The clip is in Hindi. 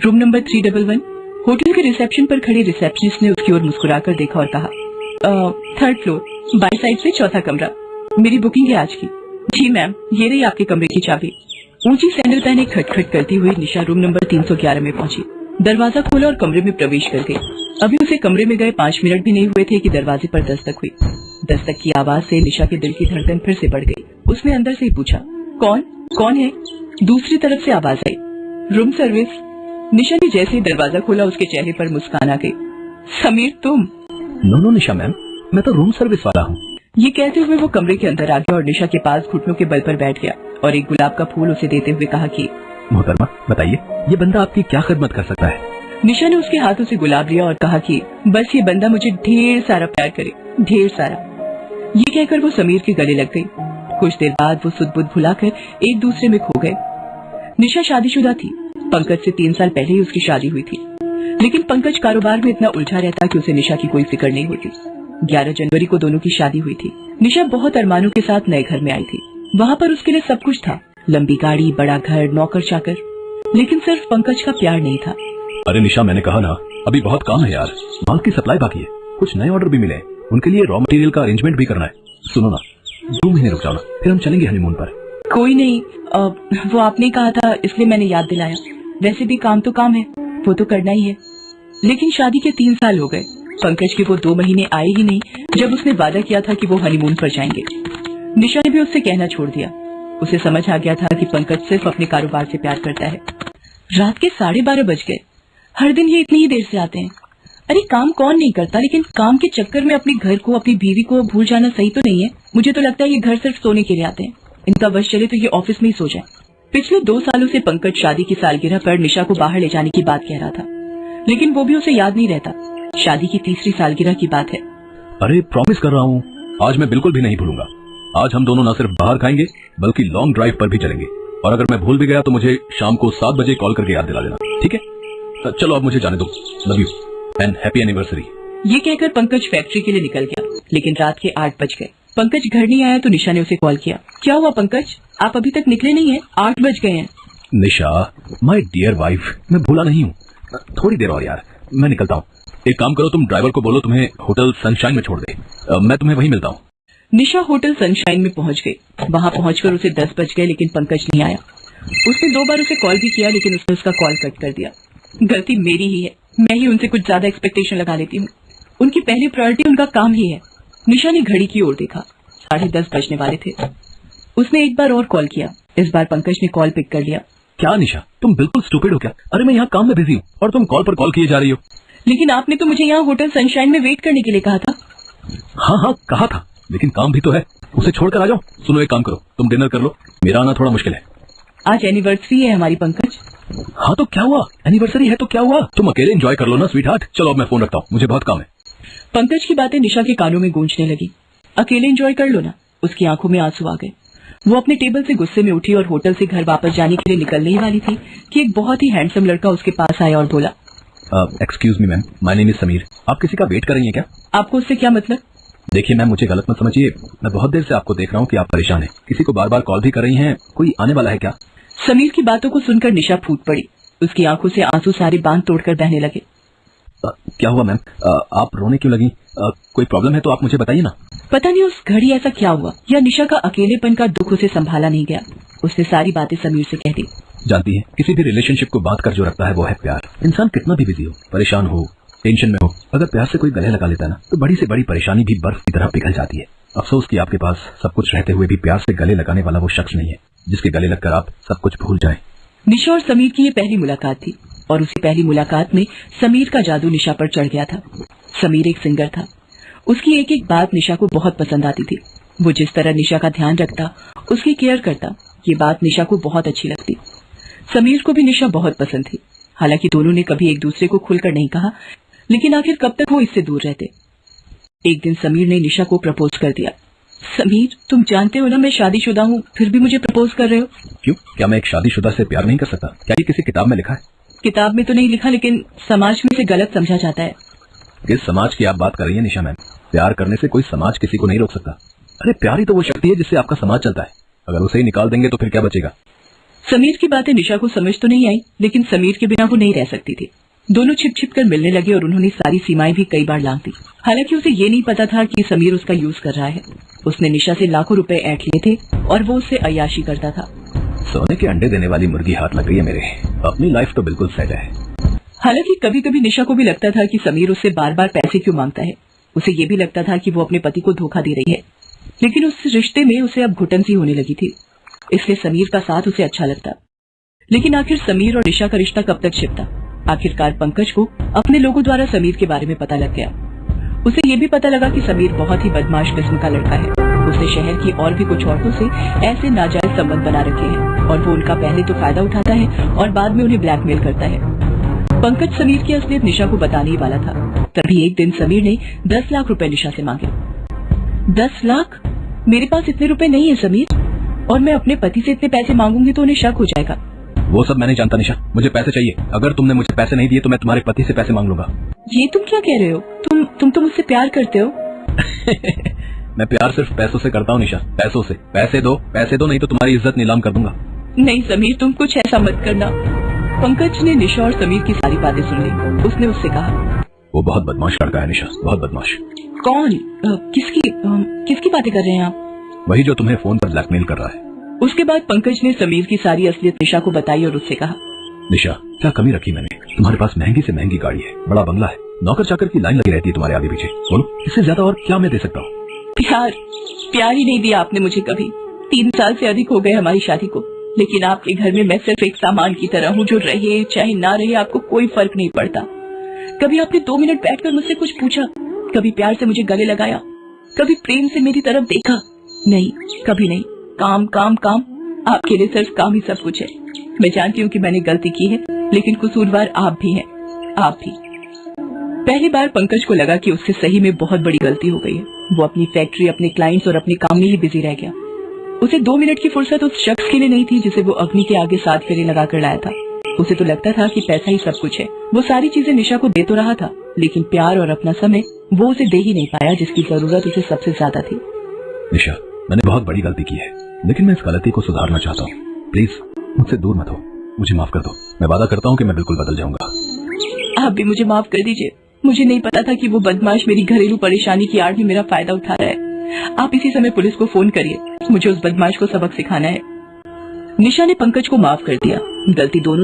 Room number 311। होटल के रिसेप्शन पर खड़े रिसेप्शनिस्ट ने उसकी ओर मुस्कुराकर देखा और कहा, 3rd फ्लोर, बाई साइड से 4था कमरा। मेरी बुकिंग है आज की। जी मैम, ये रही आपके कमरे की चाबी। ऊंची सैंडल पहने खटखट करती हुई निशा रूम नंबर 311 में पहुंची। दरवाजा खोला और कमरे में प्रवेश कर गई। अभी उसे कमरे में गए 5 मिनट भी नहीं हुए थे कि दरवाजे पर दस्तक हुई। दस्तक की आवाज से निशा के दिल की धड़कन फिर से बढ़ गई। उसने अंदर से ही पूछा, कौन है? दूसरी तरफ से आवाज आई, रूम सर्विस। निशा ने जैसे ही दरवाजा खोला उसके चेहरे पर मुस्कान आ गई। समीर तुम? नो निशा मैम, मैं तो रूम सर्विस वाला हूँ। ये कहते हुए वो कमरे के अंदर आ गया और निशा के पास घुटनों के बल पर बैठ गया और एक गुलाब का फूल उसे देते हुए कहा कि मोहतरमा बताइए, ये बंदा आपकी क्या खिदमत कर सकता है? निशा ने उसके हाथों से गुलाब लिया और कहा कि बस ये बंदा मुझे ढेर सारा प्यार करे, ढेर सारा। ये कहकर वो समीर के गले लग गई। कुछ देर बाद वो सुध-बुध भुलाकर एक दूसरे में खो गए। निशा शादीशुदा थी। पंकज से 3 साल पहले ही उसकी शादी हुई थी, लेकिन पंकज कारोबार में इतना उलझा रहता कि उसे निशा की कोई फिक्र नहीं होती। 11 जनवरी को दोनों की शादी हुई थी। निशा बहुत अरमानों के साथ नए घर में आई थी। वहाँ पर उसके लिए सब कुछ था, लंबी गाड़ी, बड़ा घर, नौकर चाकर, लेकिन सिर्फ पंकज का प्यार नहीं था। अरे निशा, मैंने कहा ना, अभी बहुत काम है यार। माल की सप्लाई बाकी है, कुछ नए ऑर्डर भी मिले, उनके लिए रॉ मटेरियल का अरेंजमेंट भी करना है। सुनो ना, 2 महीने रुक जाओ ना, फिर हम चलेंगे हनीमून पर। कोई नहीं, वो आपने कहा था इसलिए मैंने याद दिलाया। वैसे भी काम तो काम है, वो तो करना ही है। लेकिन शादी के 3 साल हो गए, पंकज के वो 2 महीने आए ही नहीं जब उसने वादा किया था कि वो हनीमून पर जाएंगे। निशा ने भी उससे कहना छोड़ दिया। उसे समझ आ गया था कि पंकज सिर्फ अपने कारोबार से प्यार करता है। रात के 12:30 बज गए। हर दिन ये इतनी ही देर से आते हैं। अरे काम कौन नहीं करता, लेकिन काम के चक्कर में अपने घर को, अपनी बीवी को भूल जाना सही तो नहीं है। मुझे तो लगता है ये घर सिर्फ सोने के लिए आते हैं। इनका वश चले तो ये ऑफिस में ही सो जाए। पिछले 2 सालों से पंकज शादी की सालगिरह पर निशा को बाहर ले जाने की बात कह रहा था, लेकिन वो भी उसे याद नहीं रहता। शादी की 3री सालगिरह की बात है। अरे प्रॉमिस कर रहा हूँ, आज मैं बिल्कुल भी नहीं भूलूंगा। आज हम दोनों न सिर्फ बाहर खाएंगे बल्कि लॉन्ग ड्राइव पर भी चलेंगे। और अगर मैं भूल भी गया तो मुझे शाम को 7 बजे कॉल करके याद दिला देना, ठीक है? चलो अब मुझे जाने दो। Love you and happy anniversary. ये कहकर पंकज फैक्ट्री के लिए निकल गया, लेकिन रात के 8 बज गए। पंकज घर नहीं आया तो निशा ने उसे कॉल किया। क्या हुआ पंकज, आप अभी तक निकले नहीं हैं? 8 बज गए हैं। निशा, माय डियर वाइफ, मैं भूला नहीं हूँ। थोड़ी देर और यार, मैं निकलता हूँ। एक काम करो, तुम ड्राइवर को बोलो तुम्हें होटल सनशाइन में छोड़ दे। मैं तुम्हें वहीं मिलता हूँ। निशा होटल सनशाइन में पहुंच गई। वहां पहुंचकर उसे 10 बज गए, लेकिन पंकज नहीं आया। उसने 2 बार उसे कॉल भी किया, लेकिन उसने उसका कॉल कट कर दिया। गलती मेरी ही है, मैं ही उनसे कुछ ज्यादा एक्सपेक्टेशन लगा लेती हूँ। उनकी पहली प्रायोरिटी उनका काम ही है। निशा ने घड़ी की ओर देखा, 10:30 बजने वाले थे। उसने एक बार और कॉल किया। इस बार पंकज ने कॉल पिक कर लिया। क्या निशा, तुम बिल्कुल स्टूपिड हो क्या? अरे मैं यहाँ काम में बिजी हूँ और तुम कॉल पर कॉल किए जा रही हो। लेकिन आपने तो मुझे यहाँ होटल सनशाइन में वेट करने के लिए कहा था। हाँ कहा था, लेकिन काम भी तो है, उसे छोड़कर आ जाओ। सुनो, एक काम करो, तुम डिनर कर लो, मेरा आना थोड़ा मुश्किल है। आज एनिवर्सरी है हमारी पंकज। हाँ तो क्या हुआ, एनिवर्सरी है तो क्या हुआ, तुम अकेले एंजॉय कर लो ना स्वीट हार्ट। चलो अब मैं फोन रखता हूँ, मुझे बहुत काम है। पंकज की बातें निशा के कानों में गूंजने लगी। अकेले एंजॉय कर लो ना। उसकी आंखों में आंसू आ गए। वो अपने टेबल से गुस्से में उठी और होटल से घर वापस जाने के लिए निकलने ही वाली थी कि एक बहुत ही हैंडसम लड़का उसके पास आया और बोला, excuse me ma'am, my name is Sameer. आप किसी का वेट कर रही हैं क्या? आपको उससे क्या मतलब? देखिए मैम, मुझे गलत मत समझिए, मैं बहुत देर से आपको देख रहा हूँ कि आप परेशान हैं। किसी को बार बार कॉल भी कर रही हैं, कोई आने वाला है क्या? समीर की बातों को सुनकर निशा फूट पड़ी। उसकी आंखों से आंसू सारे बांध तोड़कर बहने लगे। क्या हुआ मैम, आप रोने क्यों लगी? कोई प्रॉब्लम है तो आप मुझे बताइए ना। पता नहीं उस घड़ी ऐसा क्या हुआ, या निशा का अकेलेपन का दुख उसे संभाला नहीं गया। उसने सारी बातें समीर से कह दी। जानती है, किसी भी रिलेशनशिप को बात कर जो रखता है वो है प्यार। इंसान कितना भी बिजी हो, परेशान हो, टेंशन में हो, अगर प्यार से कोई गले लगा लेता है ना, तो बड़ी से बड़ी परेशानी भी बर्फ की तरह पिघल जाती है। अफसोस कि आपके पास सब कुछ रहते हुए भी प्यार से गले लगाने वाला वो शख्स नहीं है जिसके गले लगकर आप सब कुछ भूल जाएं। निशा और समीर की ये पहली मुलाकात थी और उसी पहली मुलाकात में समीर का जादू निशा पर चढ़ गया था। समीर एक सिंगर था। उसकी एक एक बात निशा को बहुत पसंद आती थी। वो जिस तरह निशा का ध्यान रखता, उसकी केयर करता, ये बात निशा को बहुत अच्छी लगती। समीर को भी निशा बहुत पसंद थी। हालांकि दोनों ने कभी एक दूसरे को खुलकर नहीं कहा, लेकिन आखिर कब तक वो इससे दूर रहते। एक दिन समीर ने निशा को प्रपोज कर दिया। समीर, तुम जानते हो ना मैं शादीशुदा हूँ, फिर भी मुझे प्रपोज कर रहे हो? क्यों, क्या मैं एक शादीशुदा से प्यार नहीं कर सकता? क्या ये किसी किताब में लिखा है? किताब में तो नहीं लिखा, लेकिन समाज में से गलत समझा जाता है। किस समाज की आप बात कर रही है निशा मैम? प्यार करने से कोई समाज किसी को नहीं रोक सकता। अरे प्यार ही तो वो शक्ति है जिससे आपका समाज चलता है। अगर उसे ही निकाल देंगे तो फिर क्या बचेगा? समीर की बातें निशा को समझ तो नहीं आई, लेकिन समीर के बिना वो नहीं रह सकती थी। दोनों छिप छिप कर मिलने लगे और उन्होंने सारी सीमाएं भी कई बार लांघ दी। हालांकि उसे ये नहीं पता था कि समीर उसका यूज कर रहा है। उसने निशा से लाखों रुपए ऐंठ लिए थे और वो उससे अय्याशी करता था। सोने के अंडे देने वाली मुर्गी हाथ लग गई है मेरे। अपनी लाइफ तो बिल्कुल सेट है। हालांकि कभी कभी निशा को भी लगता था कि समीर उससे बार बार पैसे क्यों मांगता है। उसे ये भी लगता था कि वो अपने पति को धोखा दे रही है, लेकिन उस रिश्ते में उसे अब घुटन सी होने लगी थी। इसलिए समीर का साथ उसे अच्छा लगता। लेकिन आखिर समीर और निशा का रिश्ता कब तक छिपता। आखिरकार पंकज को अपने लोगों द्वारा समीर के बारे में पता लग गया। उसे ये भी पता लगा कि समीर बहुत ही बदमाश किस्म का लड़का है। उसने शहर की और भी कुछ औरतों से ऐसे नाजायज संबंध बना रखे हैं और वो उनका पहले तो फायदा उठाता है और बाद में उन्हें ब्लैकमेल करता है। पंकज समीर की असलियत निशा को बताने ही वाला था। तभी एक दिन समीर ने 10 लाख रुपए निशा से मांगे। 10 लाख? मेरे पास इतने रुपए नहीं है समीर, और मैं अपने पति से इतने पैसे मांगूंगी तो उन्हें शक हो जाएगा। वो सब मैं नहीं जानता निशा, मुझे पैसे चाहिए। अगर तुमने मुझे पैसे नहीं दिए तो मैं तुम्हारे पति से पैसे मांग लूंगा। ये तुम क्या कह रहे हो? तुम तो मुझसे प्यार करते हो। मैं प्यार सिर्फ पैसों से करता हूँ निशा, पैसों से। पैसे दो नहीं तो तुम्हारी इज्जत नीलाम कर दूंगा। नहीं समीर, तुम कुछ ऐसा मत करना। पंकज ने निशा और समीर की सारी बातें सुन ली। उसने उससे कहा, वो बहुत बदमाश लड़का है निशा, बहुत बदमाश। कौन? किसकी बातें कर रहे हैं आप? वही जो तुम्हें फोन पर ब्लैकमेल कर रहा है। उसके बाद पंकज ने समीर की सारी असलियत निशा को बताई और उससे कहा, निशा क्या कमी रखी मैंने? तुम्हारे पास महंगी से महंगी गाड़ी है, बड़ा बंगला है, नौकर चाकर की लाइन लगी रहती है तुम्हारे आगे पीछे। बोलो, इससे ज्यादा और क्या मैं दे सकता हूँ? प्यार ही नहीं दिया आपने मुझे कभी। 3 साल से अधिक हो गए हमारी शादी को, लेकिन आपके घर में मैं सिर्फ एक सामान की तरह हूँ, जो रहे चाहे ना रहे आपको कोई फर्क नहीं पड़ता। कभी आपने 2 मिनट बैठकर मुझसे कुछ पूछा? कभी प्यार से मुझे गले लगाया? कभी प्रेम से मेरी तरफ देखा? नहीं, कभी नहीं। काम काम काम। आपके लिए सिर्फ काम ही सब कुछ है। मैं जानती हूँ कि मैंने गलती की है, लेकिन कसूरवार आप भी हैं, आप भी। पहली बार पंकज को लगा कि उससे सही में बहुत बड़ी गलती हो गई है। वो अपनी फैक्ट्री, अपने क्लाइंट्स और अपने काम में ही बिजी रह गया। उसे 2 मिनट की फुर्सत उस शख्स के लिए नहीं थी जिसे वो अग्नि के आगे 7 फेरे लगा कर लाया था। उसे तो लगता था कि पैसा ही सब कुछ है। वो सारी चीजें निशा को दे तो रहा था, लेकिन प्यार और अपना समय वो उसे दे ही नहीं पाया जिसकी जरूरत उसे सबसे ज्यादा थी। निशा, मैंने बहुत बड़ी गलती की है, लेकिन मैं इस गलती को सुधारना चाहता हूँ। प्लीज मुझसे दूर मत हो, मुझे माफ कर दो। मैं वादा करता हूँ कि मैं बिल्कुल बदल जाऊंगा। आप भी मुझे माफ कर दीजिए। मुझे नहीं पता था कि वो बदमाश मेरी घरेलू परेशानी की आड़ में मेरा फायदा उठा रहा है। आप इसी समय पुलिस को फोन करिए, मुझे उस बदमाश को सबक सिखाना है। निशा ने पंकज को माफ कर दिया। गलती दोनों